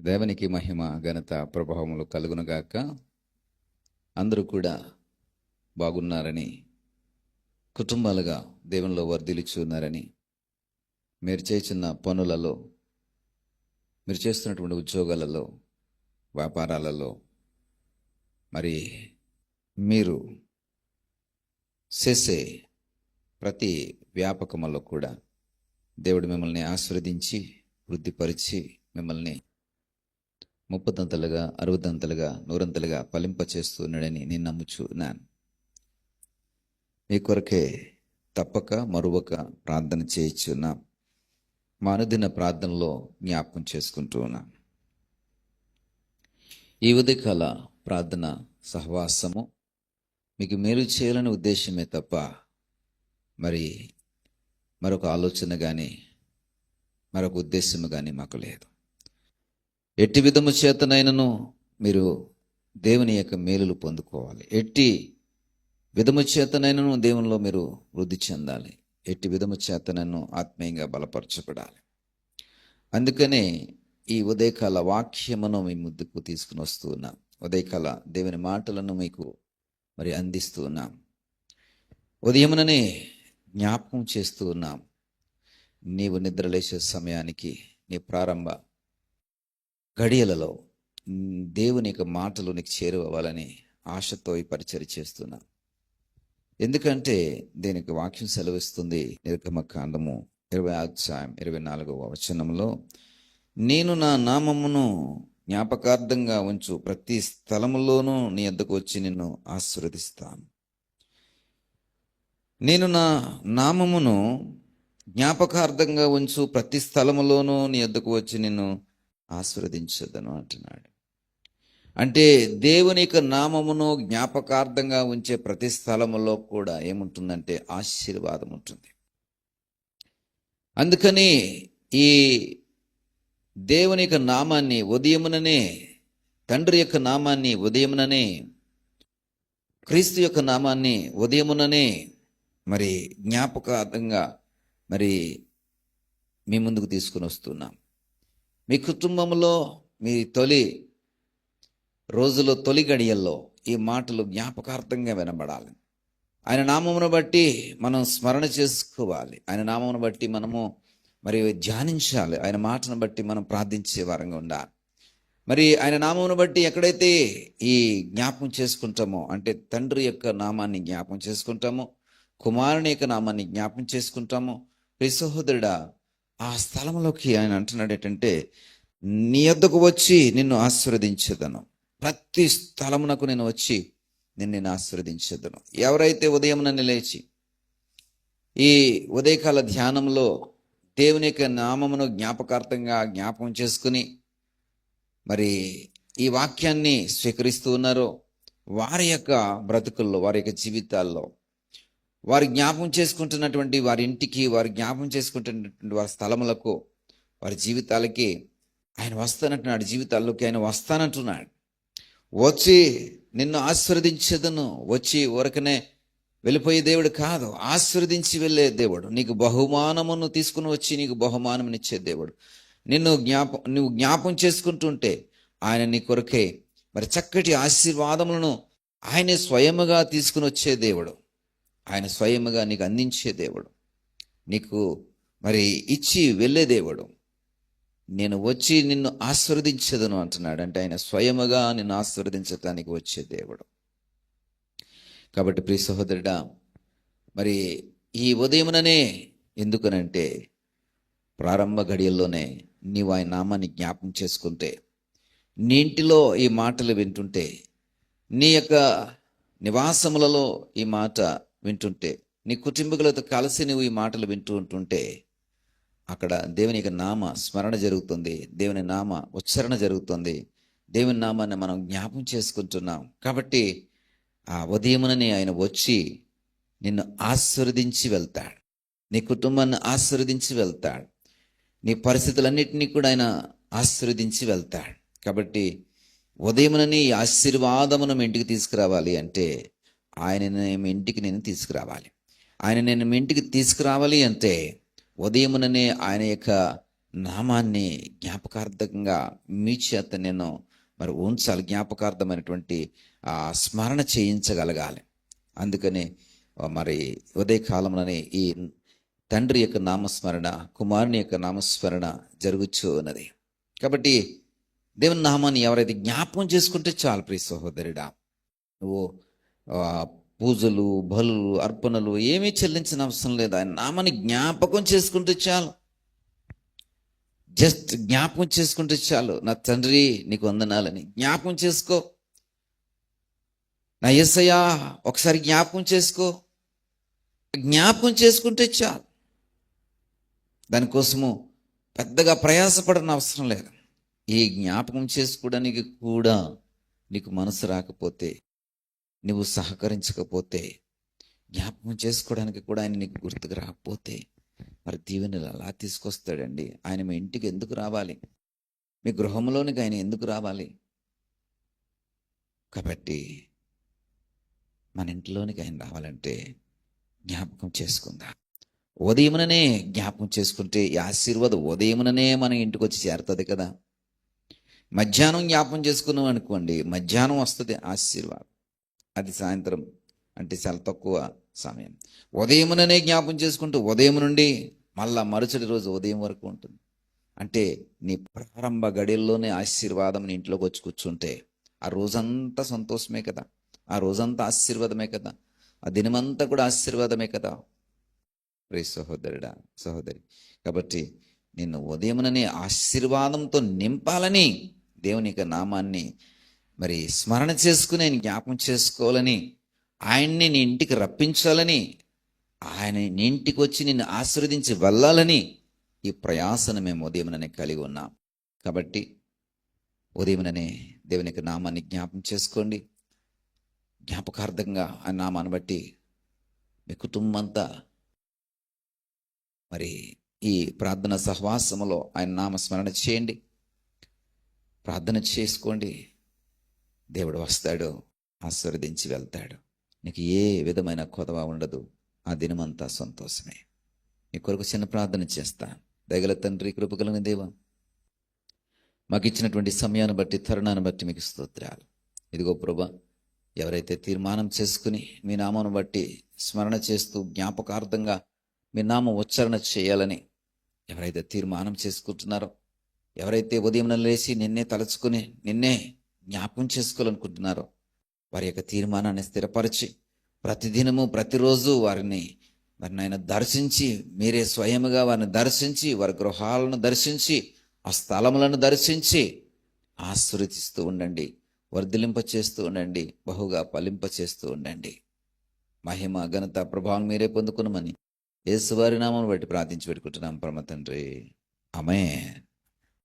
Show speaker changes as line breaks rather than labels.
దేవునికి మహిమ ఘనత ప్రభావములు కలుగునుగాక. అందరూ కూడా బాగున్నారని, కుటుంబాలుగా దేవునిలో వర్ధిల్లుచున్నారని, మీరు చేస్తున్న పనులలో, మీరు చేస్తున్నటువంటి ఉద్యోగాలలో, వ్యాపారాలలో, మరి మీరు చేసే ప్రతి వ్యాపకములో కూడా దేవుడు మిమ్మల్ని ఆశీర్వదించి వృద్ధిపరిచి మిమ్మల్ని 30 60 100 ఫలింపచేస్తున్నాడని నేను నమ్ముచున్నాను. మీ కొరకే తప్పక మరువక ప్రార్థన చేయించున్నాం. మా అనుదిన ప్రార్థనలో జ్ఞాపకం చేసుకుంటూ ఉన్నాం. ఈ ఉదయకాల ప్రార్థన సహవాసము మీకు మేలు చేయాలని ఉద్దేశమే తప్ప మరి మరొక ఆలోచన కానీ మరొక ఉద్దేశము కానీ మాకు లేదు. ఎట్టి విధము చేతనైనను మీరు దేవుని యొక్క మేలులు పొందుకోవాలి. ఎట్టి విధము చేతనైనను దేవునిలో మీరు వృద్ధి చెందాలి. ఎట్టి విధము చేతనైనను ఆత్మీయంగా బలపరచబడాలి. అందుకనే ఈ ఉదయకాల వాక్యమును మీ ముందుకు తీసుకుని వస్తూ ఉన్నాం. ఉదయకాల దేవుని మాటలను మీకు మరి అందిస్తూ ఉన్నాం. ఉదయముననే జ్ఞాపకం చేస్తూ ఉన్నాం. నీవు నిద్రలేసే సమయానికి, నీ ప్రారంభ గడియలలో దేవుని యొక్క మాటలు నీకు చేరువవ్వాలని ఆశతో ఈ పరిచర్య చేస్తున్నా. ఎందుకంటే దీనికి వాక్యం సెలవిస్తుంది. నిర్గమకాండము 20:24 నేను నా నామమును జ్ఞాపకార్థంగా ఉంచు ప్రతి స్థలములోనూ నీ వద్దకు వచ్చి నిన్ను ఆశీర్వదిస్తాను. నేను నా నామమును జ్ఞాపకార్థంగా ఉంచు ప్రతి స్థలములోనూ నీ వద్దకు వచ్చి నిన్ను ఆశీర్వదించదను అంటున్నాడు. అంటే దేవుని యొక్క నామమును జ్ఞాపకార్థంగా ఉంచే ప్రతి స్థలములో కూడా ఏముంటుందంటే ఆశీర్వాదం ఉంటుంది. అందుకని ఈ దేవుని యొక్క నామాన్ని ఉదయముననే, తండ్రి యొక్క నామాన్ని ఉదయముననే, క్రీస్తు యొక్క నామాన్ని ఉదయముననే మరి జ్ఞాపకార్థంగా మరి మీ ముందుకు తీసుకుని వస్తున్నాం. మీ కుటుంబంలో మీ తొలి రోజులో, తొలి గడియల్లో ఈ మాటలు జ్ఞాపకార్థంగా వినబడాలి. ఆయన నామమును బట్టి మనం స్మరణ చేసుకోవాలి. ఆయన నామమును బట్టి మనము మరి ధ్యానించాలి. ఆయన మాటను బట్టి మనం ప్రార్థించే వారంగా ఉండాలి. మరి ఆయన నామమును బట్టి ఎక్కడైతే ఈ జ్ఞాపకం చేసుకుంటామో, అంటే తండ్రి యొక్క నామాన్ని జ్ఞాపకం చేసుకుంటామో, కుమారుని యొక్క నామాన్ని జ్ఞాపకం చేసుకుంటామో, ప్రియ సహోదరుడా, ఆ స్థలంలోకి ఆయన అంటున్నాడు ఏంటంటే, నీ వద్దకు వచ్చి నిన్ను ఆశీర్వదించదను. ప్రతి స్థలమునకు నేను వచ్చి నిన్ను ఆశీర్వదించదను. ఎవరైతే ఉదయం నన్ను లేచి ఈ ఉదయకాల ధ్యానంలో దేవుని యొక్క నామమును జ్ఞాపకం చేసుకుని మరి ఈ వాక్యాన్ని స్వీకరిస్తూ ఉన్నారో, వారి యొక్క బ్రతుకుల్లో, వారి యొక్క జీవితాల్లో, వారు జ్ఞాపకం చేసుకుంటున్నటువంటి వారి ఇంటికి, వారు జ్ఞాపకం చేసుకుంటున్నటువంటి వారి స్థలములకు, వారి జీవితాలకి ఆయన వస్తానంటున్నాడు. జీవితాల్లోకి ఆయన వస్తానంటున్నాడు. వచ్చి నిన్ను ఆశీర్వదించదను. వచ్చి ఊరకనే వెళ్ళిపోయే దేవుడు కాదు, ఆశీర్వదించి వెళ్ళే దేవుడు. నీకు బహుమానమును తీసుకుని వచ్చి నీకు బహుమానమునిచ్చే దేవుడు. నువ్వు జ్ఞాపకం చేసుకుంటుంటే ఆయన నీ కొరకే మరి చక్కటి ఆశీర్వాదములను ఆయనే స్వయముగా తీసుకుని వచ్చే దేవుడు. ఆయన స్వయముగా నీకు అందించే దేవుడు, నీకు మరి ఇచ్చి వెళ్ళే దేవుడు. నేను వచ్చి నిన్ను ఆశీర్వదించదను అంటున్నాడు. అంటే ఆయన స్వయముగా నిన్ను ఆశీర్వదించడానికి వచ్చే దేవుడు. కాబట్టి ప్రియ సహోదరుడా, మరి ఈ ఉదయముననే, ఎందుకనంటే ప్రారంభ గడియల్లోనే నీవు ఆయన నామాన్ని జ్ఞాపకం చేసుకుంటే, నీ ఇంటిలో ఈ మాటలు వింటుంటే, నీ యొక్క నివాసములలో ఈ మాట వింటుంటే, నీ కుటుంబీకులతో కలిసి నువ్వు ఈ మాటలు వింటూ ఉంటుంటే, అక్కడ దేవుని యొక్క నామ స్మరణ జరుగుతుంది, దేవుని నామ ఉచ్చారణ జరుగుతుంది, దేవుని నామాన్ని మనం జ్ఞాపకం చేసుకుంటున్నాం. కాబట్టి ఆ ఉదయమునని ఆయన వచ్చి నిన్ను ఆశీర్వదించి వెళ్తాడు. నీ కుటుంబాన్ని ఆశీర్వదించి వెళ్తాడు. నీ పరిస్థితులన్నింటినీ కూడా ఆయన ఆశీర్వదించి వెళ్తాడు. కాబట్టి ఉదయమునని ఈ ఆశీర్వాదమును మీ ఇంటికి తీసుకురావాలి అంటే ఆయన మీ ఇంటికి నేను తీసుకురావాలి. ఆయన నేను మీ ఇంటికి తీసుకురావాలి అంటే ఉదయముననే ఆయన యొక్క నామాన్ని జ్ఞాపకార్థంగా మీ చేత నేను మరి ఉంచాలి, జ్ఞాపకార్థమైనటువంటి స్మరణ చేయించగలగాలి. అందుకని మరి ఉదయకాలంలోనే ఈ తండ్రి యొక్క నామస్మరణ, కుమారుని యొక్క నామస్మరణ జరుగుతూ ఉన్నది. కాబట్టి దేవుని నామాన్ని ఎవరైతే జ్ఞాపకం చేసుకుంటే చాలు ప్రియ సహోదరుడా. నువ్వు పూజలు, బలులు, అర్పణలు ఏమీ చెల్లించిన అవసరం లేదు. ఆయన నామాన్ని జ్ఞాపకం చేసుకుంటే చాలు. జస్ట్ జ్ఞాపకం చేసుకుంటే చాలు. నా తండ్రి నీకు వందనాలని జ్ఞాపకం చేసుకో. నా యేసయ్యా ఒకసారి జ్ఞాపకం చేసుకో. జ్ఞాపకం చేసుకుంటే చాలు. దానికోసము పెద్దగా ప్రయాసపడని అవసరం లేదు. ఈ జ్ఞాపకం చేసుకోవడానికి కూడా నీకు మనసు రాకపోతే, నువ్వు సహకరించకపోతే, జ్ఞాపకం చేసుకోవడానికి కూడా ఆయన నీకు గుర్తుకు రాకపోతే, మరి దీవెనలు అలా తీసుకొస్తాడండి. ఆయన మీ ఇంటికి ఎందుకు రావాలి? మీ గృహంలోనికి ఆయన ఎందుకు రావాలి? కాబట్టి మన ఇంట్లోనికి ఆయన రావాలంటే జ్ఞాపకం చేసుకుందాం. ఉదయముననే జ్ఞాపకం చేసుకుంటే ఈ ఆశీర్వాదం ఉదయముననే మన ఇంటికి వచ్చి చేరుతుంది కదా. మధ్యాహ్నం జ్ఞాపకం చేసుకున్నాం అనుకోండి, మధ్యాహ్నం వస్తుంది ఆశీర్వాదం. అది సాయంత్రం అంటే చాలా తక్కువ సమయం. ఉదయముననే జ్ఞాపకం చేసుకుంటూ ఉదయం నుండి మళ్ళా మరుసటి రోజు ఉదయం వరకు ఉంటుంది. అంటే నీ ప్రారంభ గడియల్లోనే ఆశీర్వాదం నీ ఇంట్లోకి వచ్చి కూర్చుంటే ఆ రోజంతా సంతోషమే కదా, ఆ రోజంతా ఆశీర్వాదమే కదా, ఆ దినమంతా కూడా ఆశీర్వాదమే కదా ప్రియ సహోదరుడా, సహోదరి. కాబట్టి నిన్ను ఉదయముననే ఆశీర్వాదంతో నింపాలని, దేవుని యొక్క నామాన్ని మరి స్మరణ చేసుకుని ఆయన జ్ఞాపకం చేసుకోవాలని, ఆయన్ని నీ ఇంటికి రప్పించాలని, ఆయన నీ ఇంటికి వచ్చి నిన్ను ఆశీర్వదించి వెళ్ళాలని ఈ ప్రయాసను మేము ఉదయముననే కలిగి ఉన్నాం. కాబట్టి ఉదయముననే దేవుని యొక్క నామాన్ని జ్ఞాపకం చేసుకోండి. జ్ఞాపకార్థంగా ఆ నామాన్ని బట్టి మీ కుటుంబం అంతా మరి ఈ ప్రార్థన సహవాసములో ఆయన నామస్మరణ చేయండి, ప్రార్థన చేసుకోండి. దేవుడు వస్తాడు, ఆశీర్వదించి వెళ్తాడు. నీకు ఏ విధమైన కొదవ ఉండదు. ఆ దినమంతా సంతోషమే. నీ కొరకు చిన్న ప్రార్థన చేస్తా. దయగల తండ్రి, కృపగలిగిన దేవా, మాకు ఇచ్చినటువంటి సమయాన్ని బట్టి, తరుణాన్ని బట్టి మీకు స్తోత్రాలు. ఇదిగో ప్రభా, ఎవరైతే తీర్మానం చేసుకుని మీ నామాను బట్టి స్మరణ చేస్తూ జ్ఞాపకార్థంగా మీ నామం ఉచ్చారణ చేయాలని ఎవరైతే తీర్మానం చేసుకుంటున్నారో, ఎవరైతే ఉదయం లేచి నిన్నే తలుచుకుని నిన్నే జ్ఞాపకం చేసుకోవాలనుకుంటున్నారో, వారి యొక్క తీర్మానాన్ని స్థిరపరిచి ప్రతిదినము ప్రతిరోజు వారిని మరి నాయన దర్శించి, మీరే స్వయముగా వారిని దర్శించి, వారి గృహాలను దర్శించి, ఆ స్థలములను దర్శించి ఆశీర్వదిస్తూ ఉండండి, వర్ధిలింప చేస్తూ ఉండండి, బహుగా ఫలింప చేస్తూ ఉండండి. మహిమ, ఘనత, ప్రభావం మీరే పొందుకునమని యేసువారి నామమును బట్టి ప్రార్థించి పెట్టుకుంటున్నాం పరమ తండ్రి. ఆమేన్.